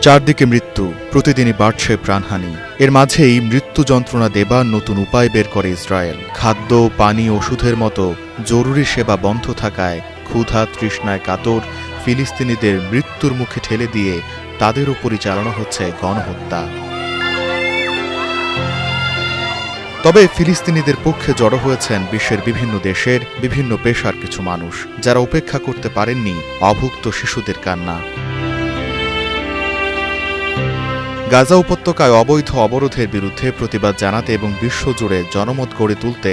চারদিকে মৃত্যু, প্রতিদিনই বাড়ছে প্রাণহানি। এর মাঝেই মৃত্যু যন্ত্রণা দেবার নতুন উপায় বের করে ইসরায়েল। খাদ্য, পানি, ওষুধের মতো জরুরি সেবা বন্ধ থাকায় ক্ষুধা তৃষ্ণায় কাতর ফিলিস্তিনিদের মৃত্যুর মুখে ঠেলে দিয়ে তাদের উপরই চালানো হচ্ছে গণহত্যা। তবে ফিলিস্তিনিদের পক্ষে জড়ো হয়েছেন বিশ্বের বিভিন্ন দেশের বিভিন্ন পেশার কিছু মানুষ, যারা উপেক্ষা করতে পারেননি অভুক্ত শিশুদের কান্না। গাজা উপত্যকায় অবৈধ অবরোধের বিরুদ্ধে প্রতিবাদ জানাতে এবং বিশ্বজুড়ে জনমত গড়ে তুলতে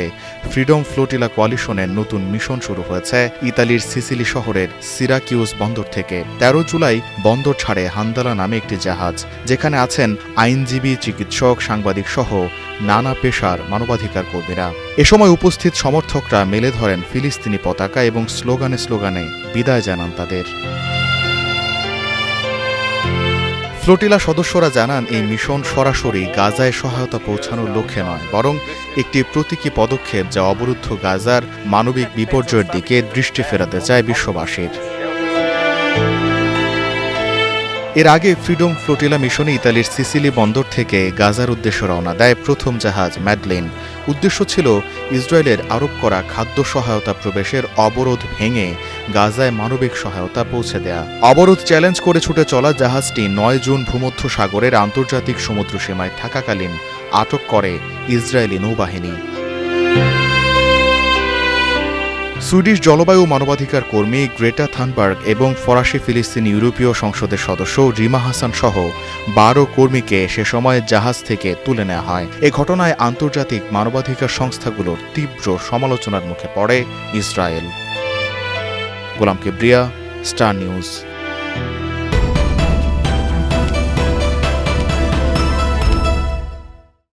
ফ্রিডম ফ্লোটিলা কোয়ালিশনের নতুন মিশন শুরু হয়েছে ইতালির সিসিলি শহরের সিরাকিউস বন্দর থেকে। ১৩ জুলাই বন্দর ছাড়ে হান্দালা নামে একটি জাহাজ, যেখানে আছেন আইনজীবী, চিকিৎসক, সাংবাদিক সহ নানা পেশার মানবাধিকার কর্মীরা। এ সময় উপস্থিত সমর্থকরা মেলে ধরেন ফিলিস্তিনি পতাকা এবং স্লোগানে স্লোগানে বিদায় জানান তাদের। ফ্লোটিলা সদস্যরা জানান, এই মিশন সরাসরি গাজায় সহায়তা পৌঁছানোর লক্ষ্যে নয়, বরং একটি প্রতীকী পদক্ষেপ যা অবরুদ্ধ গাজার মানবিক বিপর্যয়ের দিকে দৃষ্টি ফেরাতে চায় বিশ্ববাসীর। এর আগে ফ্রিডম ফ্লোটিলা মিশনে ইতালির সিসিলি বন্দর থেকে গাজার উদ্দেশ্যে রওনা দেয় প্রথম জাহাজ ম্যাডলিন। উদ্দেশ্য ছিল ইসরায়েলের আরোপ করা খাদ্য সহায়তা প্রবেশের অবরোধ ভেঙে গাজায় মানবিক সহায়তা পৌঁছে দেয়া। অবরোধ চ্যালেঞ্জ করে ছুটে চলা জাহাজটি ৯ জুন ভূমধ্য সাগরের আন্তর্জাতিক সমুদ্র সীমায় থাকাকালীন আটক করে ইসরায়েলি নৌবাহিনী। সুইডিশ জলবায়ু মানবাধিকার কর্মী গ্রেটা থানবার্গ এবং ফরাসি ফিলিস্তিনি ইউরোপীয় সংসদের সদস্য রিমা হাসান সহ ১২ কর্মীকে সে সময় জাহাজ থেকে তুলে নেওয়া হয়। এ ঘটনায় আন্তর্জাতিক মানবাধিকার সংস্থাগুলোর তীব্র সমালোচনার মুখে পড়ে ইসরায়েল। গোলাম কিবরিয়া, স্টার নিউজ।